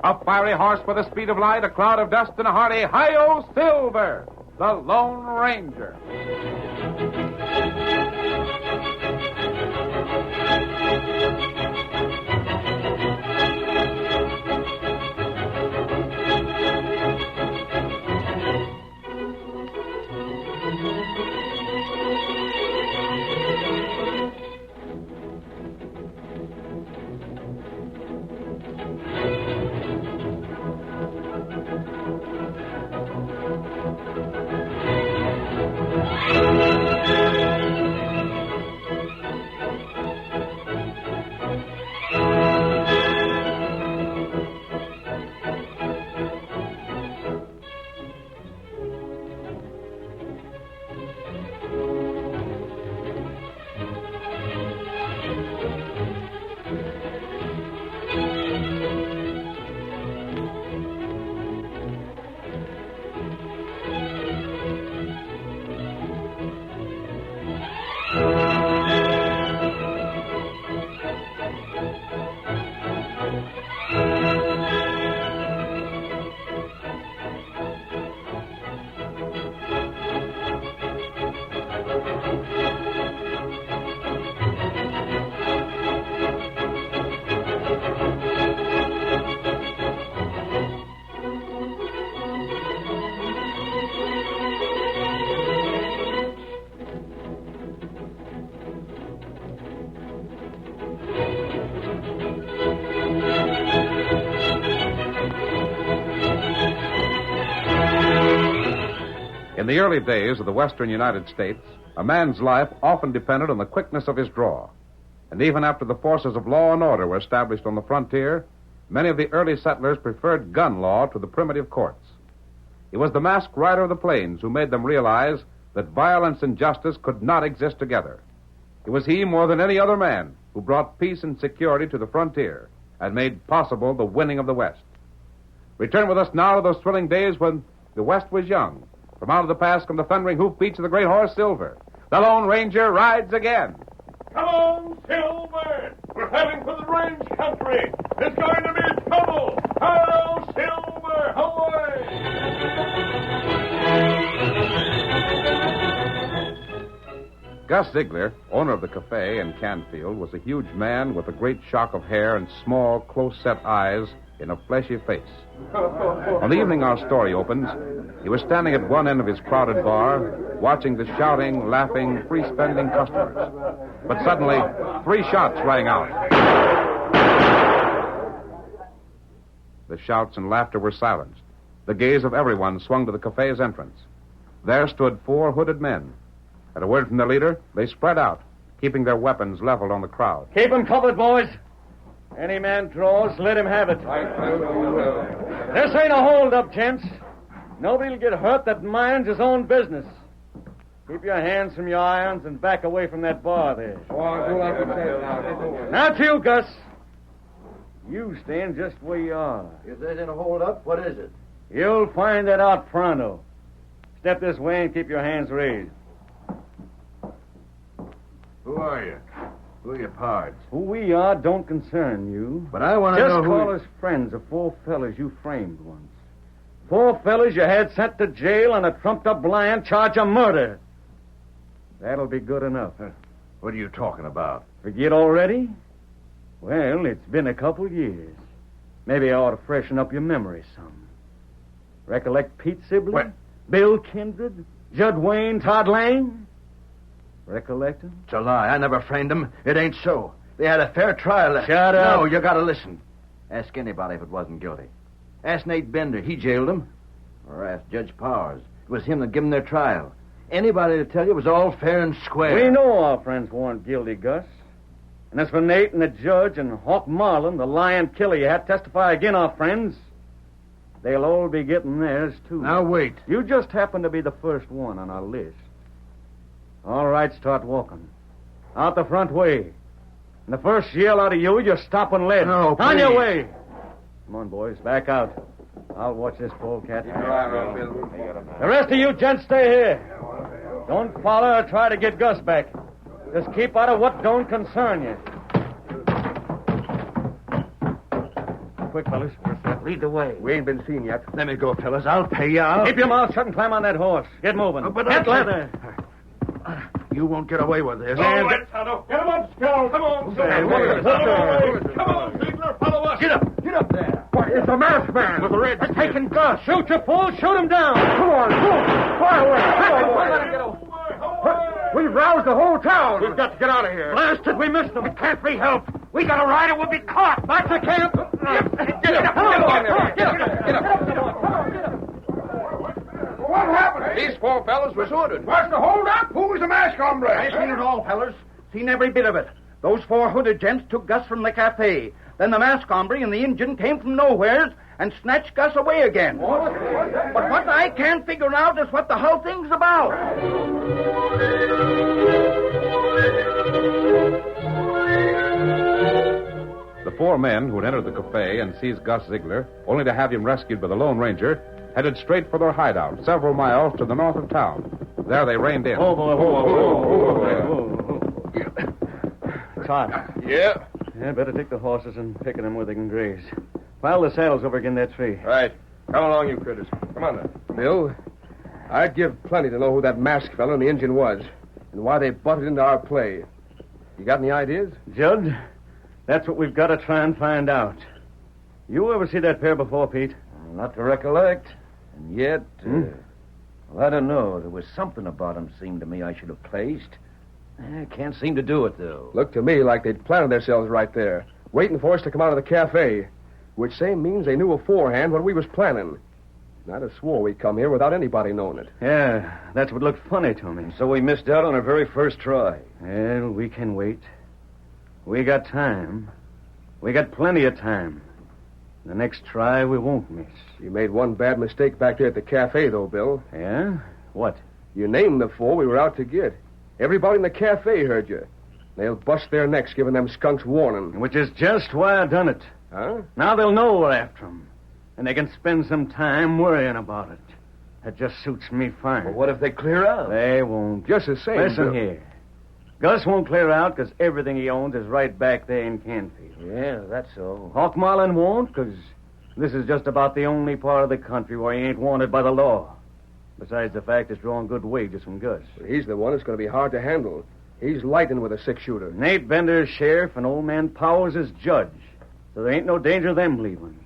A fiery horse with the speed of light, a cloud of dust, and a hearty hi-yo Silver, the Lone Ranger. In the early days of the western United States, a man's life often depended on the quickness of his draw. And even after the forces of law and order were established on the frontier, many of the early settlers preferred gun law to the primitive courts. It was the masked rider of the plains who made them realize that violence and justice could not exist together. It was he, more than any other man, who brought peace and security to the frontier and made possible the winning of the West. Return with us now to those thrilling days when the West was young. From out of the past come the thundering hoofbeats of the great horse Silver. The Lone Ranger rides again. Come on, Silver! We're heading for the range country. There's going to be trouble. Hello, Silver! Away! Gus Ziegler, owner of the cafe in Canfield, was a huge man with a great shock of hair and small, close-set eyes in a fleshy face. On the evening our story opens, he was standing at one end of his crowded bar, watching the shouting, laughing, free-spending customers. But suddenly, 3 shots rang out. The shouts and laughter were silenced. The gaze of everyone swung to the cafe's entrance. There stood 4 hooded men. At a word from their leader, they spread out, keeping their weapons leveled on the crowd. Keep them covered, boys. Any man draws, let him have it. This ain't a hold-up, gents. Nobody'll get hurt that minds his own business. Keep your hands from your irons and back away from that bar there. Not you, Gus. You stand just where you are. If there's any hold-up, what is it? You'll find that out pronto. Step this way and keep your hands raised. Who are you? Who are your pards? Who we are don't concern you. But I want to know Just call us friends of 4 fellas you framed once. 4 fellas you had sent to jail on a trumped-up blind charge of murder. That'll be good enough. What are you talking about? Forget already? Well, it's been a couple years. Maybe I ought to freshen up your memory some. Recollect Pete Sibley? What? Bill Kindred? Judd Wayne? Todd Lane? Recollect him? It's a lie. I never framed them. It ain't so. They had a fair trial. Shut up. No, you gotta listen. Ask anybody if it wasn't guilty. Ask Nate Bender. He jailed them. Or ask Judge Powers. It was him that gave them their trial. Anybody to tell you it was all fair and square. We know our friends weren't guilty, Gus. And as for Nate and the judge and Hawk Marlin, the lion killer you had testify again, our friends, they'll all be getting theirs, too. Now, wait. You just happen to be the first one on our list. All right, start walking. Out the front way. And the first yell out of you stop and lead. No, On please. your way. Come on, boys, back out. I'll watch this polecat. The rest of you gents stay here. Don't follow or try to get Gus back. Just keep out of what don't concern you. Quick, fellas. Lead the way. We ain't been seen yet. Let me go, fellas. I'll pay you out. Keep your mouth shut and climb on that horse. Get moving. Get leather. You won't get away with this. All right, Tonto. Get him up, Scout. Come on, Come on, Ziegler. Follow us. Get up there. Why, it's a masked man with a red They're taking Gus. Shoot, you fool. Shoot him down. Come on, fire away. We've roused the whole town. We've got to get out of here. Blasted, we missed him. It can't be helped. We got a ride or we'll be caught. Back to camp. Get up. What happened? These four fellas was ordered. What's the hold up? Who was the masked hombre? I seen it all, fellas. Seen every bit of it. Those four hooded gents took Gus from the cafe. Then the masked hombre and the Injun came from nowheres and snatched Gus away again. But what I can't figure out is what the whole thing's about. The four men who had entered the cafe and seized Gus Ziegler, only to have him rescued by the Lone Ranger, headed straight for their hideout, several miles to the north of town. There they reined in. Oh, boy. It's hot. Yeah. Yeah, better take the horses and pick them where they can graze. Pile the saddles over against that tree. Right. Come along, you critters. Come on, now. Bill, I'd give plenty to know who that masked fellow and the Injun was, and why they butted into our play. You got any ideas? Judd, that's what we've got to try and find out. You ever see that pair before, Pete? Not to recollect. And yet, well, I don't know. There was something about him seemed to me I should have placed. I can't seem to do it, though. Looked to me like they'd planted themselves right there, waiting for us to come out of the cafe, which same means they knew beforehand what we was planning. And I'd have swore we'd come here without anybody knowing it. Yeah, that's what looked funny to me. So we missed out on our very first try. Well, we can wait. We got time. We got plenty of time. The next try we won't miss. You made one bad mistake back there at the cafe, though, Bill. Yeah? What? You named the four we were out to get. Everybody in the cafe heard you. They'll bust their necks giving them skunks warning. Which is just why I done it. Huh? Now they'll know we're after them. And they can spend some time worrying about it. That just suits me fine. But what if they clear out? They won't. Just the same, Listen Bill. here. Gus won't clear out because everything he owns is right back there in Canfield. Yeah, that's so. Hawk Marlin won't because this is just about the only part of the country where he ain't wanted by the law. Besides the fact it's drawing good wages from Gus. He's the one that's going to be hard to handle. He's lighting with a six-shooter. Nate Bender is sheriff and old man Powers is judge. So there ain't no danger of them leaving.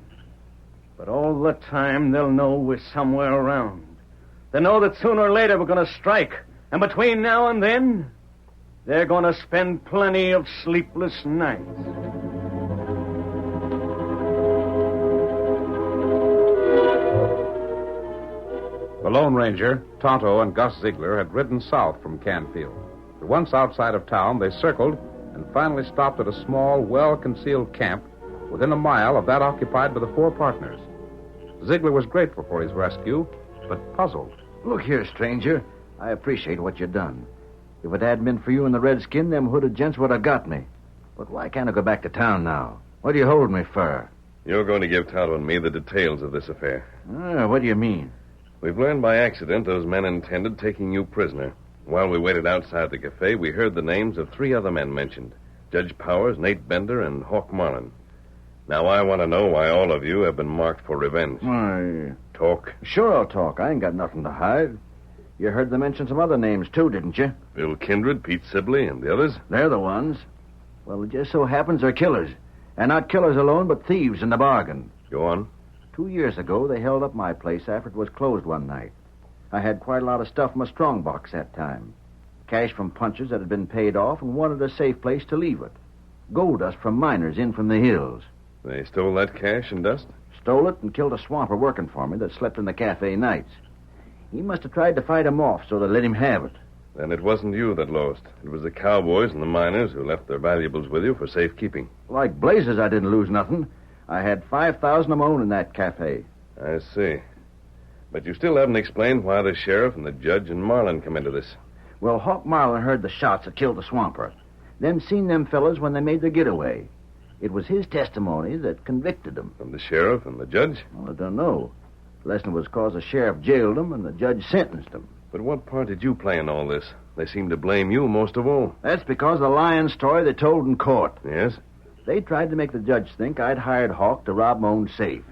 But all the time they'll know we're somewhere around. They know that sooner or later we're going to strike. And between now and then, they're going to spend plenty of sleepless nights. The Lone Ranger, Tonto, and Gus Ziegler had ridden south from Canfield. But once outside of town, they circled and finally stopped at a small, well-concealed camp within a mile of that occupied by the four partners. Ziegler was grateful for his rescue, but puzzled. Look here, stranger. I appreciate what you done. If it hadn't been for you and the redskin, them hooded gents would have got me. But why can't I go back to town now? What do you hold me for? You're going to give Tonto and me the details of this affair. What do you mean? We've learned by accident those men intended taking you prisoner. While we waited outside the cafe, we heard the names of three other men mentioned. Judge Powers, Nate Bender, and Hawk Marlin. Now, I want to know why all of you have been marked for revenge. Why, Talk. sure I'll talk. I ain't got nothing to hide. You heard them mention some other names, too, didn't you? Bill Kindred, Pete Sibley, and the others? They're the ones. Well, it just so happens they're killers. And not killers alone, but thieves in the bargain. Go on. 2 years ago, they held up my place after it was closed one night. I had quite a lot of stuff in my strong box that time. Cash from punches that had been paid off and wanted a safe place to leave it. Gold dust from miners in from the hills. They stole that cash and dust? Stole it and killed a swamper working for me that slept in the cafe nights. He must have tried to fight him off, so they let him have it. Then it wasn't you that lost. It was the cowboys and the miners who left their valuables with you for safekeeping. Like blazes, I didn't lose nothing. I had 5,000 of my own in that cafe. I see. But you still haven't explained why the sheriff and the judge and Marlin come into this. Well, Hawk Marlin heard the shots that killed the swamper. Then seen them fellas when they made their getaway. It was his testimony that convicted them. From the sheriff and the judge? Well, I don't know. Unless it was cause the sheriff jailed them and the judge sentenced them. But what part did you play in all this? They seem to blame you most of all. That's because of the lying story they told in court. Yes? They tried to make the judge think I'd hired Hawk to rob my own safe.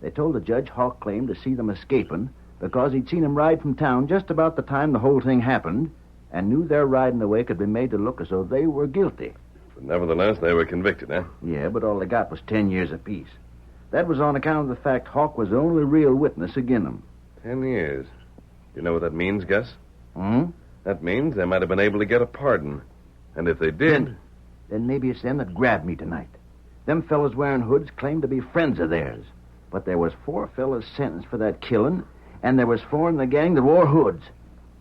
They told the judge Hawk claimed to see them escaping because he'd seen them ride from town just about the time the whole thing happened and knew their riding away could be made to look as though they were guilty. But nevertheless, they were convicted, eh? Yeah, but all they got was 10 years apiece. That was on account of the fact Hawk was the only real witness against them. 10 years. You know what that means, Gus? Hmm? That means they might have been able to get a pardon. And if they did... Then maybe it's them that grabbed me tonight. Them fellas wearing hoods claimed to be friends of theirs. But there was 4 fellas sentenced for that killing, and there was 4 in the gang that wore hoods.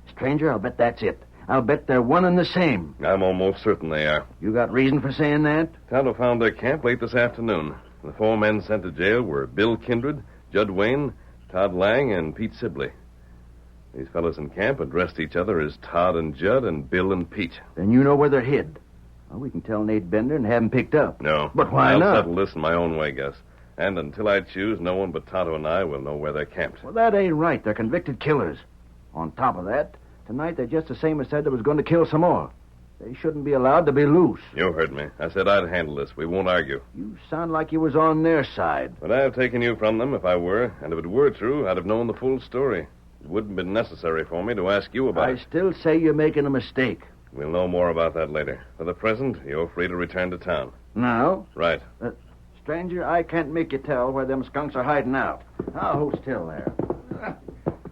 Stranger, I'll bet that's it. I'll bet they're one and the same. I'm almost certain they are. You got reason for saying that? Tonto found their camp late this afternoon. The 4 men sent to jail were Bill Kindred, Judd Wayne, Todd Lang, and Pete Sibley. These fellas in camp addressed each other as Todd and Judd and Bill and Pete. Then you know where they're hid. Well, we can tell Nate Bender and have him picked up. No. But why I'll not? settle this in my own way, Gus. And until I choose, no one but Tonto and I will know where they're camped. Well, that ain't right. They're convicted killers. On top of that, tonight they just the same as said they was going to kill some more. They shouldn't be allowed to be loose. You heard me. I said I'd handle this. We won't argue. You sound like you was on their side. But I have taken you from them if I were, and if it were true, I'd have known the full story. It wouldn't have been necessary for me to ask you about I it. still say you're making a mistake. We'll know more about that later. For the present, you're free to return to town. Now? Right. Stranger, I can't make you tell where them skunks are hiding out. Now, hold still there.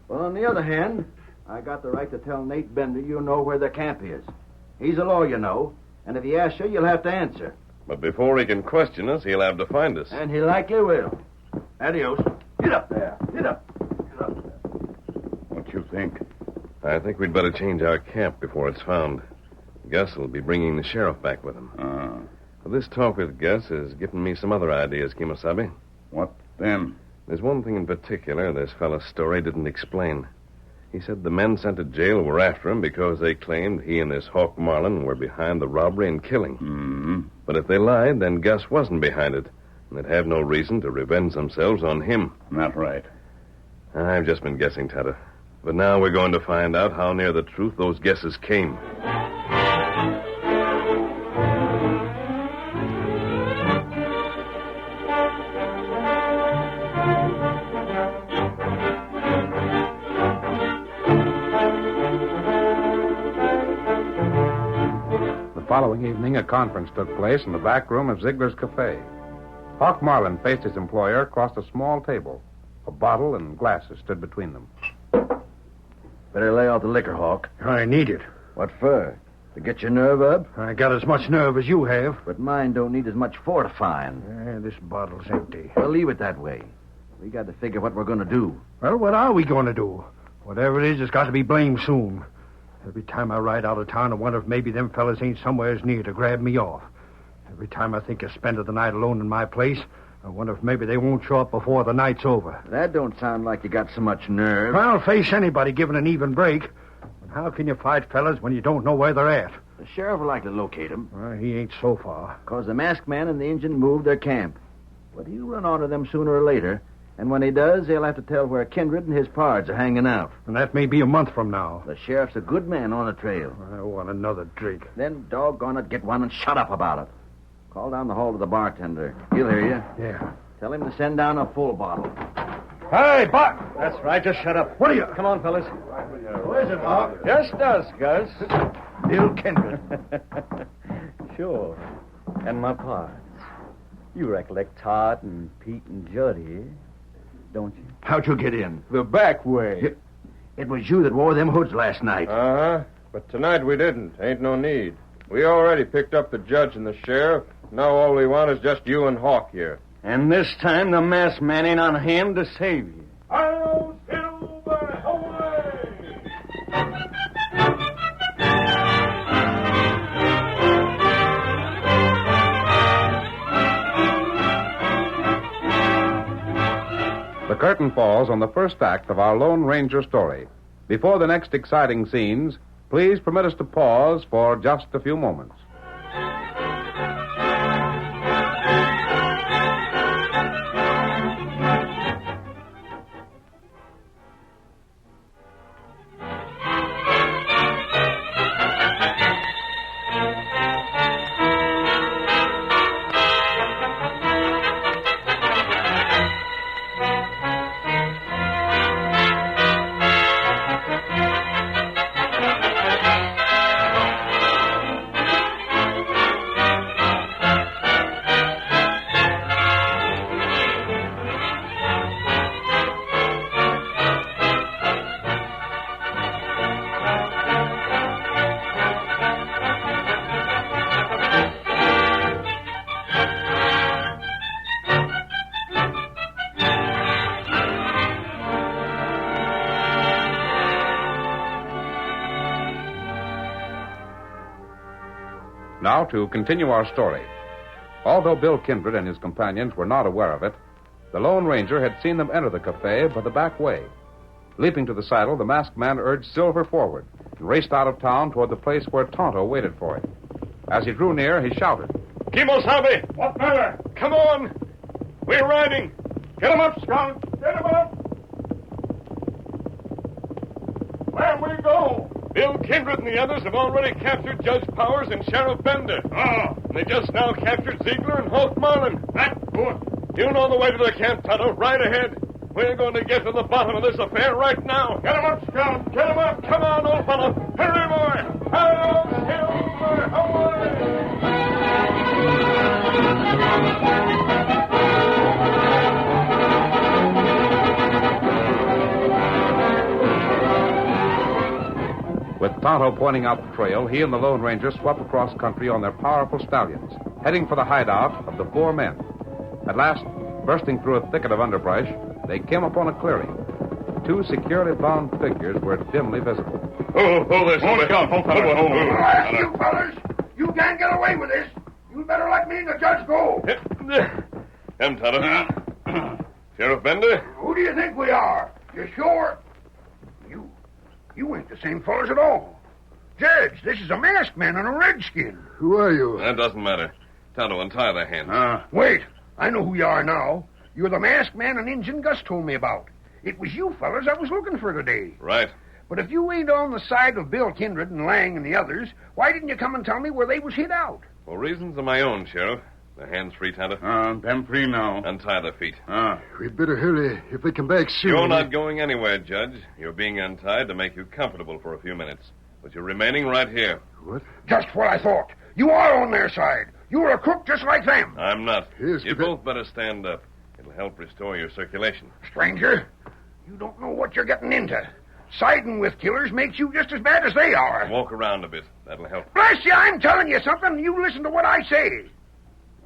Well, on the other hand, I got the right to tell Nate Bender you know where their camp is. He's a lawyer, you know, and if he asks you, you'll have to answer. But before he can question us, he'll have to find us. And he likely will. Adios. Get up there. Get up. Get up there. What you think? I think we'd better change our camp before it's found. Gus will be bringing the sheriff back with him. This talk with Gus has given me some other ideas, Kemosabe. What then? There's one thing in particular this fellow's story didn't explain. He said the men sent to jail were after him because they claimed he and this Hawk Marlin were behind the robbery and killing. Mm-hmm. But if they lied, then Gus wasn't behind it, and they'd have no reason to revenge themselves on him. Not right. I've just been guessing, Tonto. But now we're going to find out how near the truth those guesses came. The following evening, a conference took place in the back room of Ziegler's Cafe. Hawk Marlin faced his employer across a small table. A bottle and glasses stood between them. Better lay off the liquor, Hawk. I need it. What for? To get your nerve up? I got as much nerve as you have. But mine don't need as much fortifying. This bottle's empty. Well, leave it that way. We got to figure what we're going to do. Well, what are we going to do? Whatever it is, it's got to be blamed soon. Every time I ride out of town, I wonder if maybe them fellas ain't somewheres near to grab me off. Every time I think of spending the night alone in my place, I wonder if maybe they won't show up before the night's over. That don't sound like you got so much nerve. I'll face anybody given an even break. But how can you fight fellas when you don't know where they're at? The sheriff will like to locate them. He ain't so far. Because the masked man and the Injun moved their camp. But he'll run onto them sooner or later. And when he does, they'll have to tell where Kindred and his pards are hanging out. And that may be a month from now. The sheriff's a good man on the trail. I want another drink. Then doggone it, get one and shut up about it. Call down the hall to the bartender. He'll hear you. Yeah. Tell him to send down a full bottle. Hey, Buck! That's right. Just shut up. What are you... Come on, fellas. Who is it, Hawk? Just us, Gus. Bill Kindred. Sure. And my parts. You recollect Todd and Pete and Juddy, don't you? How'd you get in? The back way. It was you that wore them hoods last night. Uh-huh. But tonight we didn't. Ain't no need. We already picked up the judge and the sheriff. Now all we want is just you and Hawk here. And this time the masked man ain't on hand to save you. Hail, Silver, away! The curtain falls on the first act of our Lone Ranger story. Before the next exciting scenes, please permit us to pause for just a few moments. Now, to continue our story. Although Bill Kindred and his companions were not aware of it, the Lone Ranger had seen them enter the cafe by the back way. Leaping to the saddle, the masked man urged Silver forward and raced out of town toward the place where Tonto waited for him. As he drew near, he shouted, Kimosabe! What matter? Come on! We're riding! Get 'em up, Scout! Get 'em up! Where we go? Bill Kindred and the others have already captured Judge Powers and Sheriff Bender. Oh. And they just now captured Ziegler and Holt Marlin. That's good. You know the way to the camp, Tonto. Right ahead. We're going to get to the bottom of this affair right now. Get 'em up, Scout. Get 'em up. Come on, old fellow. Hurry, boy. Hello, Silver. Away. With Tonto pointing out the trail, he and the Lone Ranger swept across country on their powerful stallions, heading for the hideout of the four men. At last, bursting through a thicket of underbrush, they came upon a clearing. Two securely bound figures were dimly visible. Oh, there's All right, you fellas. You can't get away with this. You better let me and the judge go. Come, Tonto. Sheriff Bender? Who do you think we are? You sure? You ain't the same fellas at all. Judge, this is a masked man and a redskin. Who are you? That doesn't matter. Tonto, untie their hands. Wait. I know who you are now. You're the masked man and Injun Gus told me about. It was you fellas I was looking for today. Right. But if you ain't on the side of Bill Kindred and Lang and the others, why didn't you come and tell me where they was hid out? For reasons of my own, Sheriff. The hands free, Tonto? them free now. Untie their feet. We'd better hurry if they come back soon. You're not going anywhere, Judge. You're being untied to make you comfortable for a few minutes. But you're remaining right here. What? Just what I thought. You are on their side. You're a crook just like them. I'm not. Yes, You but both better stand up. It'll help restore your circulation. Stranger, you don't know what you're getting into. Siding with killers makes you just as bad as they are. Walk around a bit. That'll help. Bless you, I'm telling you something. You listen to what I say.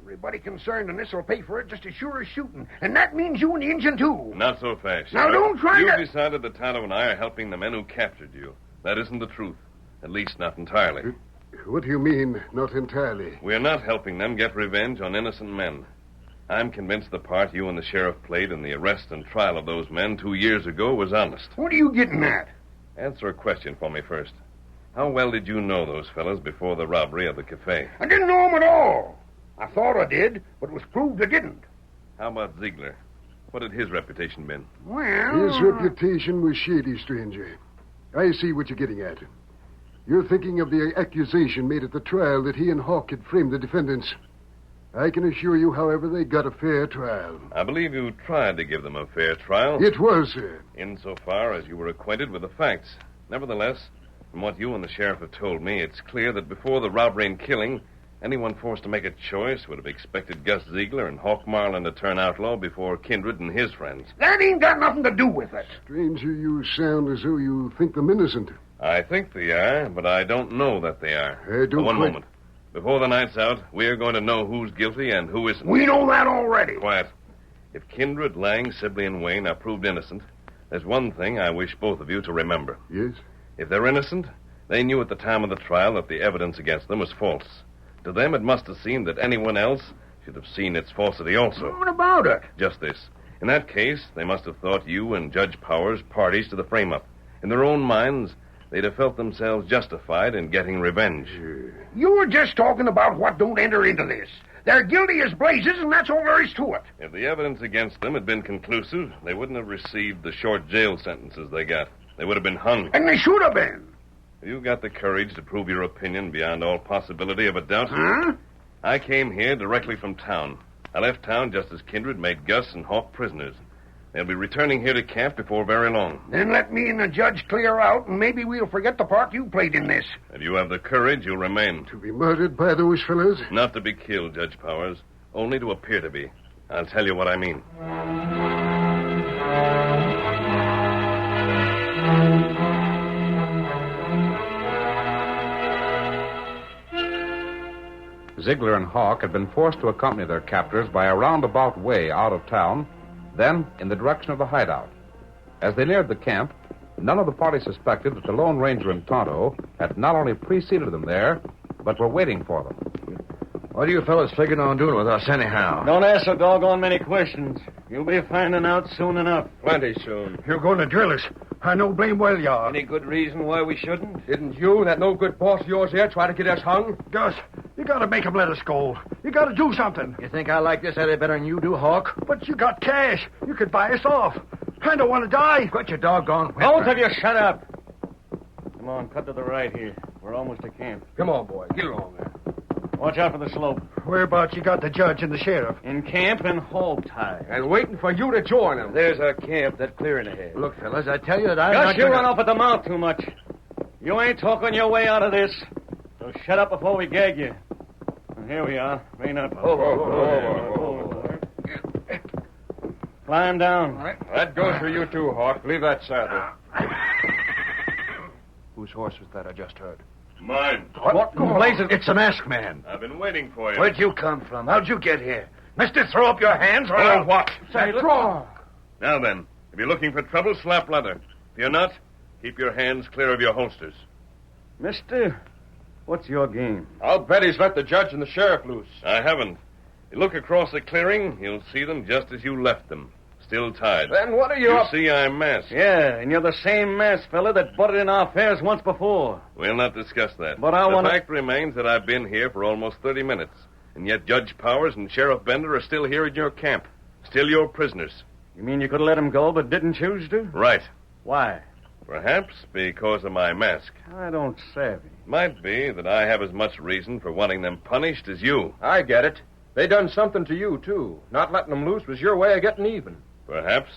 Everybody concerned in this will pay for it just as sure as shooting. And that means you and the Injun, too. Not so fast. Now, Sheriff. don't try You've to... decided that Tonto and I are helping the men who captured you. That isn't the truth. At least not entirely. What do you mean, not entirely? We're not helping them get revenge on innocent men. I'm convinced the part you and the sheriff played in the arrest and trial of those men 2 years ago was honest. What are you getting at? Answer a question for me first. How well did you know those fellas before the robbery of the cafe? I didn't know 'em at all. I thought I did, but it was proved I didn't. How about Ziegler? What had his reputation been? Well... His reputation was shady, stranger. I see what you're getting at. You're thinking of the accusation made at the trial that he and Hawk had framed the defendants. I can assure you, however, they got a fair trial. I believe you tried to give them a fair trial. It was, sir. Insofar as you were acquainted with the facts. Nevertheless, from what you and the sheriff have told me, it's clear that before the robbery and killing, anyone forced to make a choice would have expected Gus Ziegler and Hawk Marlin to turn outlaw before Kindred and his friends. That ain't got nothing to do with it. Stranger, you sound as though you think them innocent. I think they are, but I don't know that they are. I don't One quite- moment. Before the night's out, we're going to know who's guilty and who isn't. We know that already. Quiet. If Kindred, Lang, Sibley, and Wayne are proved innocent, there's one thing I wish both of you to remember. Yes? If they're innocent, they knew at the time of the trial that the evidence against them was false. To them, it must have seemed that anyone else should have seen its falsity also. What about it? Just this. In that case, they must have thought you and Judge Powers parties to the frame-up. In their own minds, they'd have felt themselves justified in getting revenge. You were just talking about what don't enter into this. They're guilty as blazes, and that's all there is to it. If the evidence against them had been conclusive, they wouldn't have received the short jail sentences they got. They would have been hung. And they should have been. Have you got the courage to prove your opinion beyond all possibility of a doubt? Huh? I came here directly from town. I left town just as Kindred made Gus and Hawk prisoners. They'll be returning here to camp before very long. Then let me and the judge clear out, and maybe we'll forget the part you played in this. If you have the courage, you'll remain. To be murdered by those fellows? Not to be killed, Judge Powers. Only to appear to be. I'll tell you what I mean. Ziegler and Hawk had been forced to accompany their captors by a roundabout way out of town, then in the direction of the hideout. As they neared the camp, none of the party suspected that the Lone Ranger and Tonto had not only preceded them there, but were waiting for them. What are you fellas figuring on doing with us anyhow? Don't ask so doggone many questions. You'll be finding out soon enough. Plenty soon. You're going to drill us. I know blame well you are. Any good reason why we shouldn't? Didn't you, that no-good boss of yours here, try to get us hung? Gus, you got to make him let us go. You got to do something. You think I like this any better than you do, Hawk? But you got cash. You could buy us off. I don't want to die. Quit your doggone whip. Both of you shut up. Come on, cut to the right here. We're almost to camp. Come on, boy. Get along there. Watch out for the slope. Whereabouts you got the judge and the sheriff? In camp and hog-tied. And waiting for you to join them. There's our camp, that clearing ahead. Look, fellas, I tell you that I'm Gus, not you gonna... run off at the mouth too much. You ain't talking your way out of this. So shut up before we gag you. And here we are. Rein up. Climb down. That goes for you, too, Hawk. Leave that saddle. Whose horse was that I just heard? Mine. What in blazes? It's the masked man. I've been waiting for you. Where'd you come from? How'd you get here? Mister, throw up your hands or Oh, what? Say, look. Now then, if you're looking for trouble, slap leather. If you're not, keep your hands clear of your holsters. Mister, what's your game? I'll bet he's let the judge and the sheriff loose. I haven't. You look across the clearing, you'll see them just as you left them. Still tied. Then what are you You up... see I'm masked. Yeah, and you're the same masked fella that butted in our affairs once before. We'll not discuss that. But I wanna- The fact remains that I've been here for almost 30 minutes, and yet Judge Powers and Sheriff Bender are still here in your camp. Still your prisoners. You mean you could have let him go but didn't choose to? Right. Why? Perhaps because of my mask. I don't savvy. Might be that I have as much reason for wanting them punished as you. I get it. They done something to you, too. Not letting them loose was your way of getting even. Perhaps.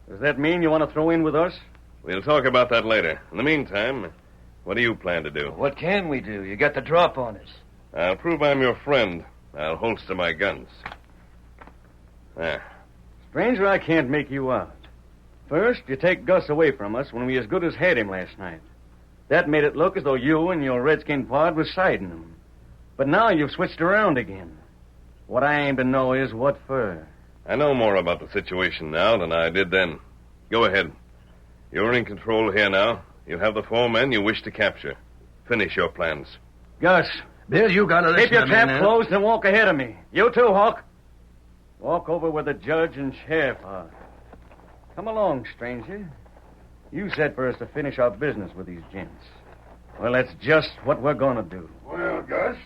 Does that mean you want to throw in with us? We'll talk about that later. In the meantime, what do you plan to do? What can we do? You got the drop on us. I'll prove I'm your friend. I'll holster my guns. Ah, Stranger, I can't make you out. First, you take Gus away from us when we as good as had him last night. That made it look as though you and your redskin pard was siding him. But now you've switched around again. What I aim to know is what for. I know more about the situation now than I did then. Go ahead. You're in control here now. You have the 4 men you wish to capture. Finish your plans. Gus, Bill, you gotta listen keep your to me trap now. closed and walk ahead of me. You too, Hawk. Walk over where the judge and sheriff are. Come along, stranger. You said for us to finish our business with these gents. Well, that's just what we're going to do. Well, Gus,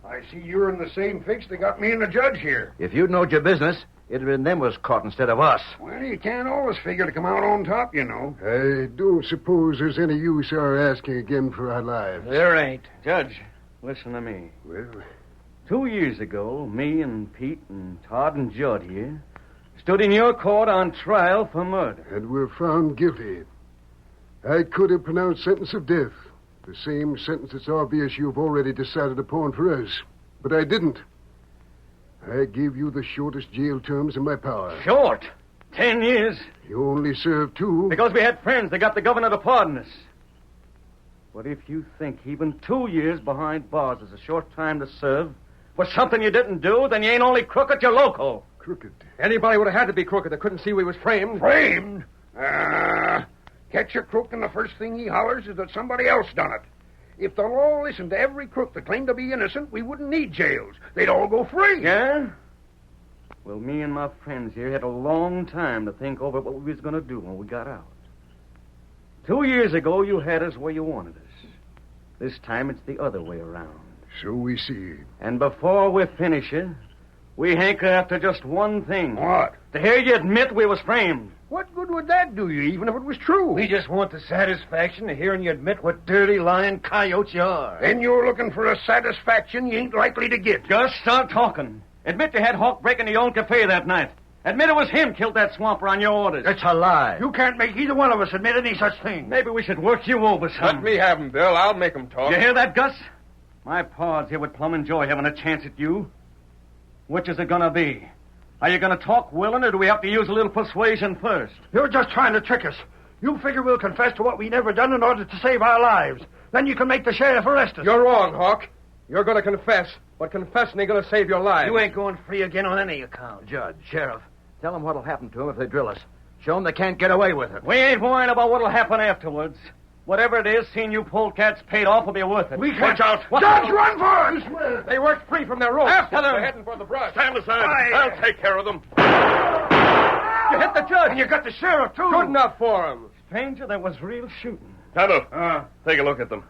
I see you're in the same fix that got me and the judge here. If you'd knowed your business, it'd have been them was caught instead of us. Well, you can't always figure to come out on top, you know. I don't suppose there's any use our asking again for our lives. There ain't. Judge, listen to me. Well, 2 years ago, me and Pete and Todd and Judd here stood in your court on trial for murder. and we're found guilty. I could have pronounced sentence of death. The same sentence it's obvious you've already decided upon for us. But I didn't. I gave you the shortest jail terms in my power. Short. 10 years. You only served 2. Because we had friends that got the governor to pardon us. But if you think even 2 years behind bars is a short time to serve for something you didn't do, then you ain't only crooked, you're loco. Crooked. Anybody would have had to be crooked that couldn't see we was framed. Framed? Catch a crook and the first thing he hollers is that somebody else done it. If the law listened to every crook that claimed to be innocent, we wouldn't need jails. They'd all go free. Yeah? Well, me and my friends here had a long time to think over what we was going to do when we got out. 2 years ago, you had us where you wanted us. This time, it's the other way around. So we see. And before we finish it, we hanker after just one thing. What? To hear you admit we was framed. What good would that do you, even if it was true? We just want the satisfaction of hearing you admit what dirty, lying coyotes you are. Then you're looking for a satisfaction you ain't likely to get. Just start talking. Admit you had Hawk break into your own cafe that night. Admit it was him killed that swamper on your orders. It's a lie. You can't make either one of us admit any such thing. Maybe we should work you over some. Let me have him, Bill. I'll make him talk. You hear that, Gus? My pards here would plumb enjoy having a chance at you. Which is it gonna be? Are you gonna talk willing, or do we have to use a little persuasion first? You're just trying to trick us. You figure we'll confess to what we never done in order to save our lives. Then you can make the sheriff arrest us. You're wrong, Hawk. You're going to confess, but confessing ain't going to save your life. You ain't going free again on any account. Judge, sheriff, tell them what'll happen to them if they drill us. Show them they can't get away with it. We ain't worrying about what'll happen afterwards. Whatever it is, seeing you polecats paid off will be worth it. Watch out. Judge, run for us! They worked free from their ropes. After them. They're heading for the brush. Stand aside. I'll take care of them. You hit the judge. And you got the sheriff, too. Good enough for him. Stranger, that was real shooting. Tonto, take a look at them.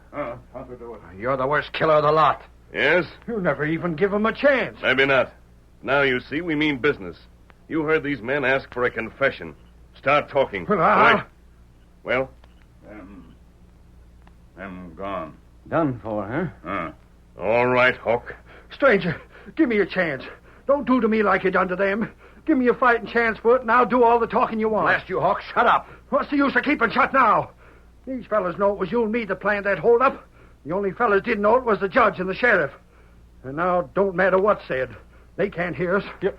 You're the worst killer of the lot. Yes? You never even give him a chance. Maybe not. Now you see, we mean business. You heard these men ask for a confession. Start talking. Well, Well? I'm gone. Done for, huh? All right, Hawk. Stranger, give me a chance. Don't do to me like you done to them. Give me a fighting chance for it, and I'll do all the talking you want. Blast you, Hawk. Shut up. What's the use of keeping shut now? These fellas know it was you and me that planned that holdup. The only fellas didn't know it was the judge and the sheriff. And now, don't matter what's said. They can't hear us. You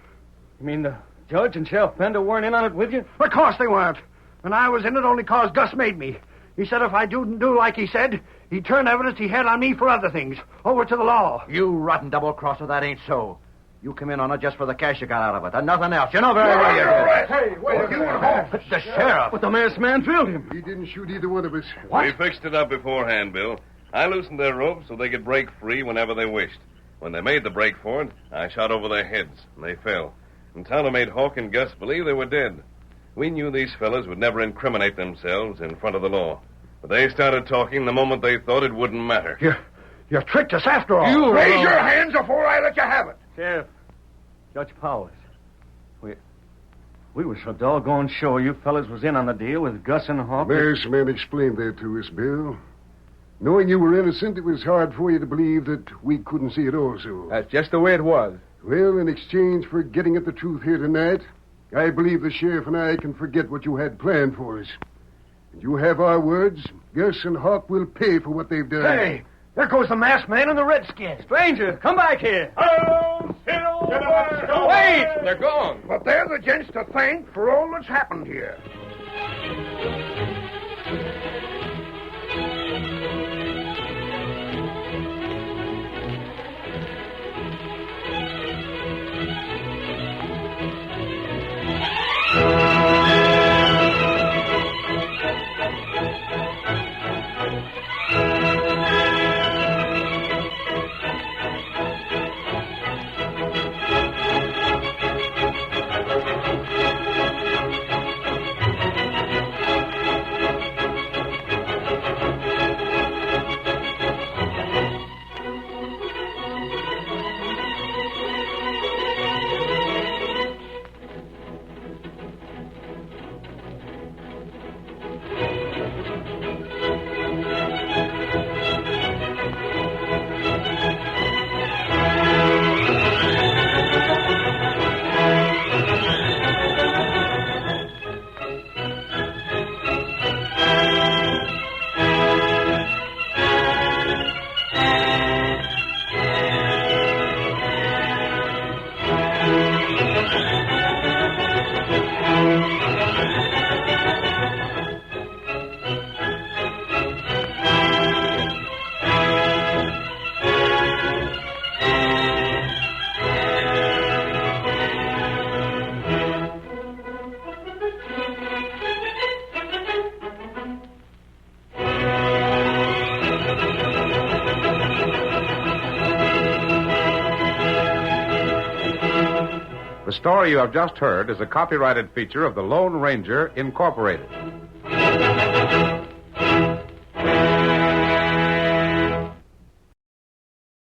mean the judge and Sheriff Bender weren't in on it with you? Of course they weren't. And I was in it only 'cause Gus made me. He said if I didn't do like he said, he'd turn evidence he had on me for other things over to the law. You rotten double-crosser, that ain't so. You come in on it just for the cash you got out of it, and nothing else. You know very well you did. Hey, wait. You and Hawk. It's the sheriff. But the masked man drilled him. He didn't shoot either one of us. We fixed it up beforehand, Bill. I loosened their ropes so they could break free whenever they wished. When they made the break for it, I shot over their heads, and they fell. And Tonto made Hawk and Gus believe they were dead. We knew these fellas would never incriminate themselves in front of the law. But they started talking the moment they thought it wouldn't matter. You tricked us after all. You raise your hands before I let you have it. Sheriff, Judge Powers, we were so doggone sure you fellas was in on the deal with Gus and Hawk. Masked man explained that to us, Bill. Knowing you were innocent, it was hard for you to believe that we couldn't see it also. That's just the way it was. Well, in exchange for getting at the truth here tonight, I believe the sheriff and I can forget what you had planned for us. And you have our words. Gus and Hawk will pay for what they've done. Hey, there goes the masked man and the redskin. Stranger, come back here. Oh, Wait! They're gone. But they're the gents to thank for all that's happened here. The story you have just heard is a copyrighted feature of the Lone Ranger, Incorporated.